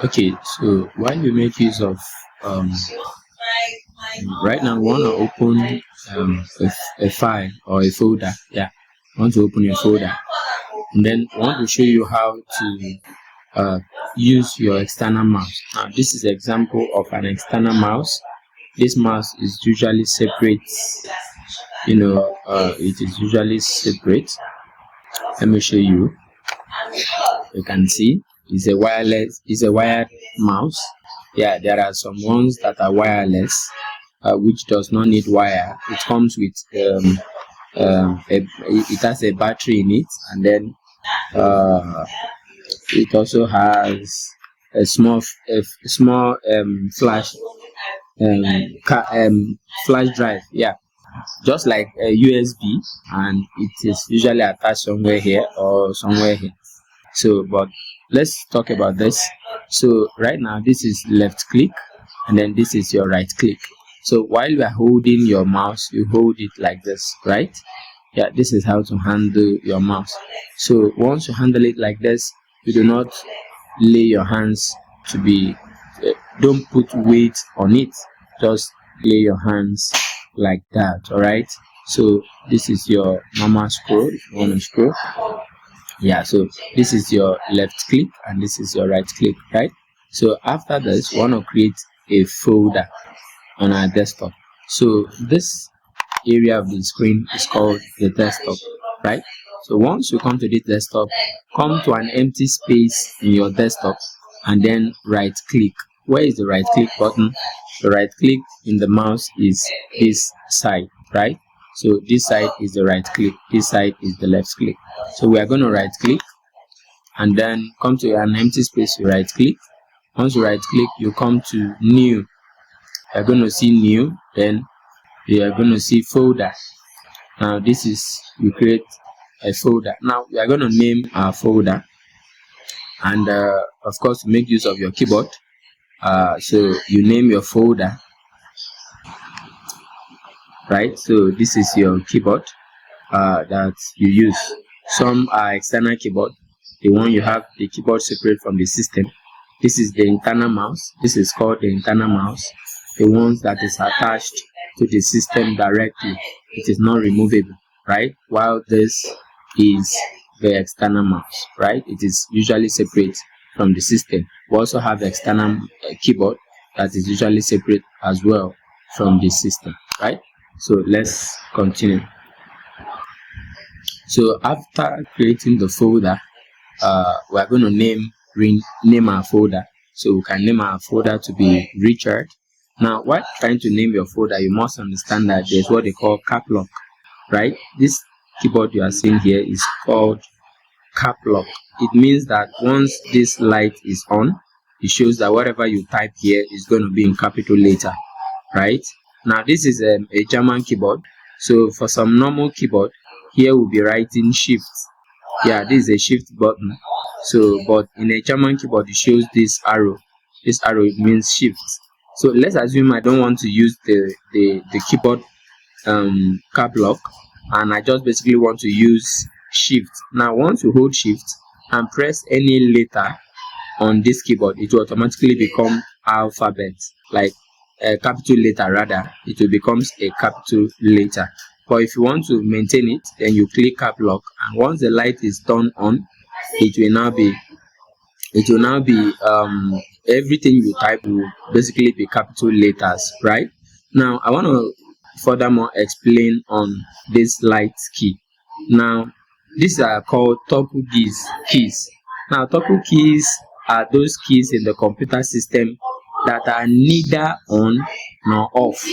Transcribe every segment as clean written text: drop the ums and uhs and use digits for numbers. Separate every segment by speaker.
Speaker 1: Okay, so while you make use of um, right now, we want to open a file or a folder. Yeah, I want to open a folder, and then I want to show you how to uh, use your external mouse. Now, this is an example of an external mouse. This mouse is usually separate. It is usually separate. Let me show you. You can see it's a wired mouse. Yeah, there are some ones that are wireless, which does not need wire. It comes with it has a battery in it, and then it also has a small um, flash drive. Yeah, just like a USB, and it is usually attached somewhere here or somewhere here. So, but let's talk about this. So right now, this is left click, and then this is your right click. So while you are holding your mouse, you hold it like this, right? Yeah, this is how to handle your mouse. So once you handle it like this, you do not lay your hands to be don't put weight on it, just lay your hands like that. All right, so this is your normal scroll. If you want to scroll, yeah, so this is your left click and this is your right click, right? So after this, we want to create a folder on our desktop. So this area of the screen is called the desktop, right? So once you come to this desktop, come to an empty space in your desktop and then right click. Where is the right click button? The right click in the mouse is this side, right? So this side is the right click, this side is the left click. So we are going to right click and then come to an empty space, you right click. Once you right click, you come to new. You're going to see new, then you are going to see folder. Now this is, you create a folder. Now we are going to name our folder, and of course make use of your keyboard. So you name your folder, right? So this is your keyboard that you use. Some are external keyboard, the one you have the keyboard separate from the system. This is the internal mouse. This is called the internal mouse, the ones that is attached to the system directly. It is not removable, right? While this is the external mouse, right? It is usually separate from the system. We also have external keyboard that is usually separate as well from the system, right? So let's continue. So after creating the folder, we are going to rename our folder. So we can name our folder to be Richard. Now, while trying to name your folder, you must understand that there's what they call cap lock, right? This keyboard you are seeing here is called cap lock. It means that once this light is on, it shows that whatever you type here is going to be in capital letter, right? Now this is a German keyboard. So for some normal keyboard, here we'll be writing shift. Yeah, this is a shift button. So but in a German keyboard, it shows this arrow. This arrow means shift. So let's assume I don't want to use the keyboard cap lock, and I just basically want to use shift. Now once you hold shift and press any letter on this keyboard, it will automatically become alphabet, like a capital letter rather. It will become a capital letter. But if you want to maintain it, then you click cap lock, and once the light is turned on, it will now be everything you type will basically be capital letters, right? Now I want to furthermore explain on this light key. Now these are called toggle keys. Now toggle keys are those keys in the computer system that are neither on nor off,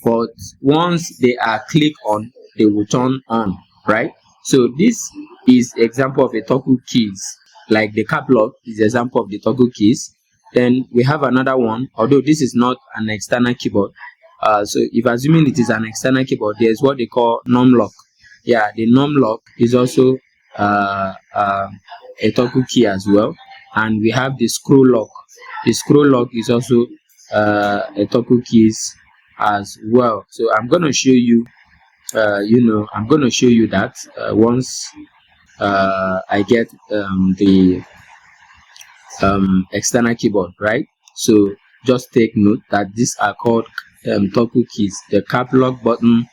Speaker 1: but once they are clicked on, they will turn on, right? So this is example of a toggle keys, like the cap lock is example of the toggle keys. Then we have another one, although this is not an external keyboard. So if assuming it is an external keyboard, there's what they call num lock. Yeah, the num lock is also a toggle key as well. And we have the scroll lock. The scroll lock is also a toggle keys as well. So I'm going to show you I'm going to show you that once I get external keyboard, right? So just take note that these are called toggle keys: the cap lock button,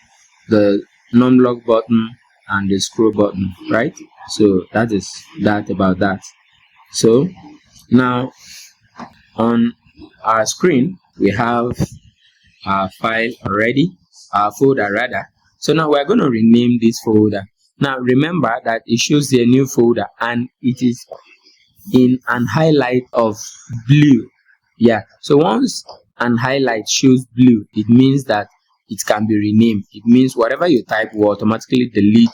Speaker 1: the non-lock button, and the scroll button, right? So that is that about that. So now on our screen we have our file already, our folder rather. So now we're going to rename this folder. Now remember that it shows the new folder and it is in an highlight of blue. Yeah, so once an highlight shows blue, it means that it can be renamed. It means whatever you type will automatically delete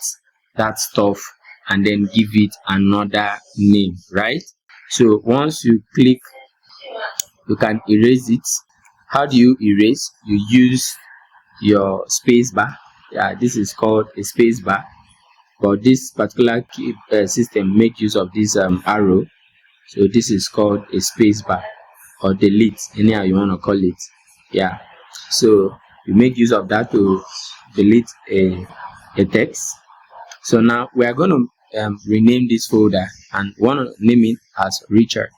Speaker 1: that stuff and then give it another name, right? So once you click, you can erase it. How do you erase? You use your space bar. Yeah, this is called a space bar, but this particular system make use of this arrow. So this is called a space bar or delete, anyhow you want to call it. Yeah, so you make use of that to delete a text. So now we are going to rename this folder and want to name it as Richard.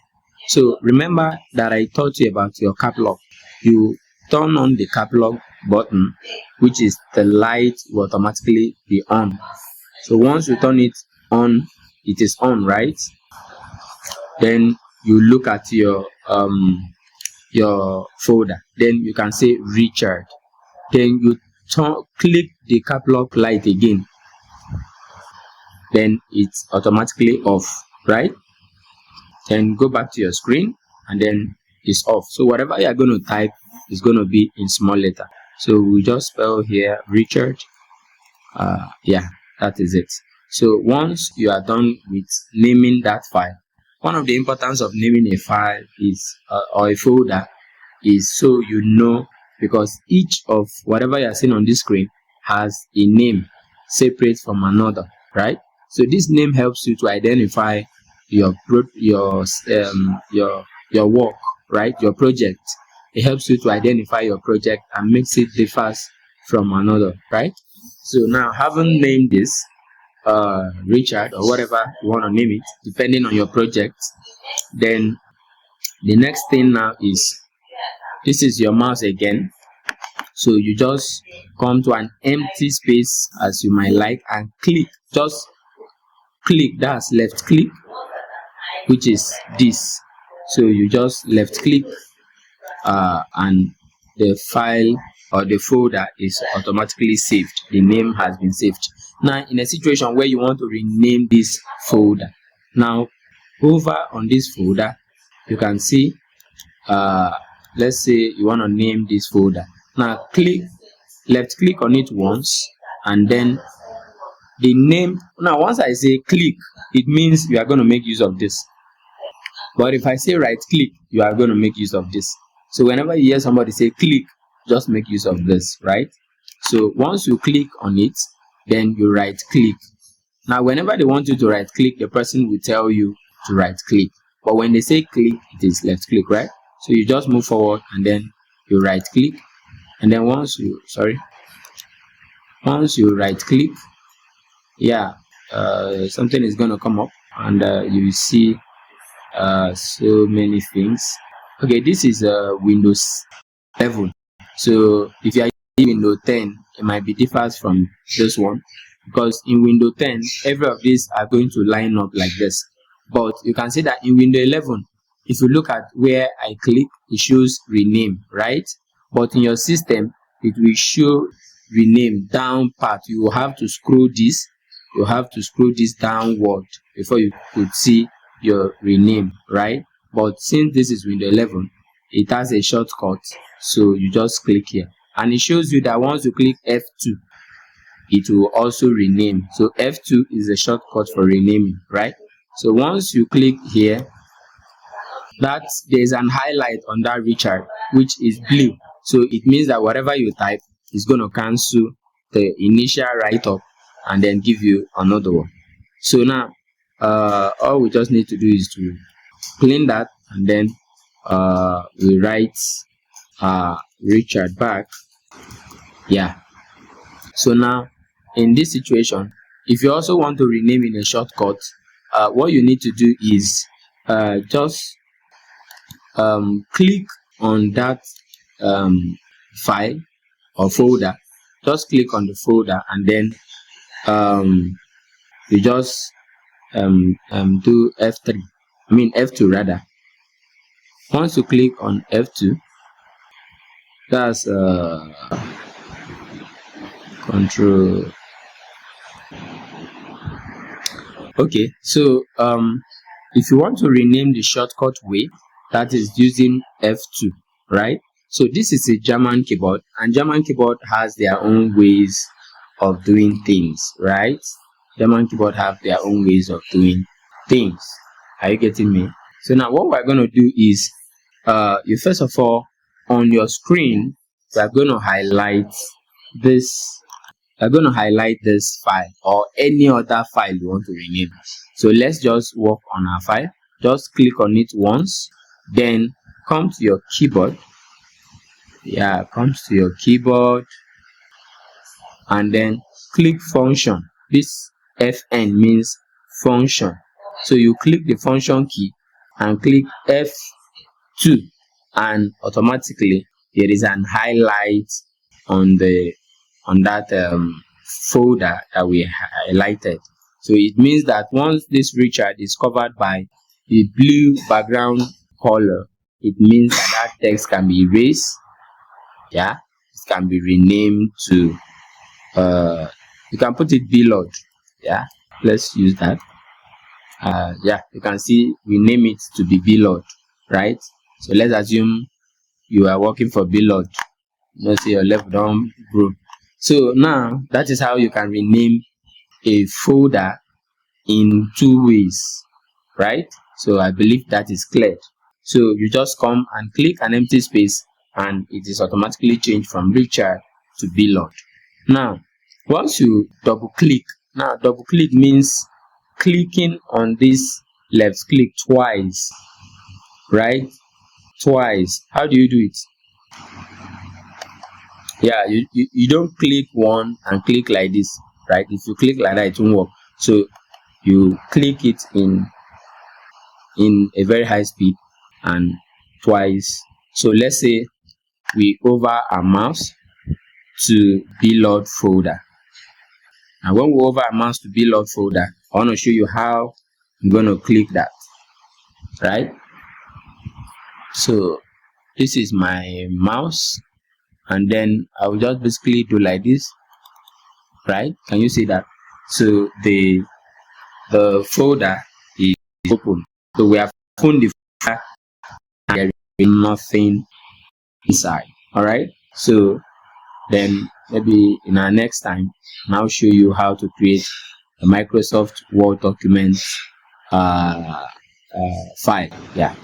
Speaker 1: So remember that I taught you about your cap lock. You turn on the cap lock button, which is the light will automatically be on. So once you turn it on, it is on, right? Then you look at your folder, then you can say Richard, then you click the cap lock light again, then it's automatically off, right? Then go back to your screen and then it's off. So whatever you are going to type is going to be in small letter. So we just spell here Richard. Yeah, that is it. So once you are done with naming that file, one of the importance of naming a file is or a folder is so you know, because each of whatever you are seeing on this screen has a name separate from another, right? So this name helps you to identify your work, right? Your project. It helps you to identify your project and makes it differs from another, right? So now, having named this Richard or whatever you want to name it, depending on your project, then the next thing now is, this is your mouse again. So you just come to an empty space as you might like and click, just click, that's left click, which is this. So you just left click and the file or the folder is automatically saved. The name has been saved. Now in a situation where you want to rename this folder, now over on this folder you can see let's say you want to name this folder. Now left click on it once and then the name. Now once I say click, it means you are going to make use of this, but if I say right click, you are going to make use of this. So whenever you hear somebody say click, just make use of this, right? So once you click on it, then you right click. Now whenever they want you to right click, the person will tell you to right click, but when they say click, it is left click, right? So you just move forward and then you right click, and then once you right click, yeah, something is going to come up and you will see so many things. Okay, this is Windows 11. So if you are using Windows 10, it might be different from this one, because in Windows 10 every of these are going to line up like this. But you can see that in Windows 11, if you look at where I click, it shows rename, right? But in your system it will show rename down part. You will have to scroll this, you have to scroll this downward before you could see your rename, right? But since this is Windows 11, it has a shortcut, so you just click here and it shows you that once you click F2, it will also rename. So F2 is a shortcut for renaming, right? So once you click here, that there's an highlight on that Richard, which is blue. So it means that whatever you type is going to cancel the initial write-up and then give you another one. So now all we just need to do is to clean that, and then we write Richard back. Yeah, so now in this situation, if you also want to rename in a shortcut, what you need to do is just click on that file or folder. Just click on the folder, and then you just do F3. I mean F2 rather. Once you click on F2, that's control. Okay, so if you want to rename the shortcut way, that is using F2, right? So this is a German keyboard, and German keyboard has their own ways of doing things, right? German keyboard have their own ways of doing things. Are you getting me? So now what we're going to do is, you first of all, on your screen, we're going to highlight this. We're going to highlight this file or any other file you want to rename. So let's just work on our file. Just click on it once, then come to your keyboard. Yeah, comes to your keyboard, and then click function. This FN means function. So you click the function key and click F2, and automatically there is an highlight on that folder that we highlighted. So it means that once this Richard is covered by the blue background color, it means that text can be erased. Yeah, it can be renamed to you can put it below. Yeah, let's use that. Yeah, you can see we name it to be below, right? So let's assume you are working for below. Let's say your level down group. So now that is how you can rename a folder in 2 ways, right? So I believe that is clear. So you just come and click an empty space, and it is automatically changed from Richard to below. Now once you double click, now double click means clicking on this left click twice, right? Twice. How do you do it? Yeah, you don't click one and click like this, right? If you click like that, it won't work. So you click it in a very high speed and twice. So let's say we hover our mouse to below folder. And when we hover our mouse to below folder, I want to show you how I'm going to click that, right? So this is my mouse, and then I will just basically do like this, right? Can you see that? So the folder is open. So we have opened the folder and there is nothing inside. All right. So then maybe in our next time, I'll show you how to create a Microsoft Word document file. Yeah.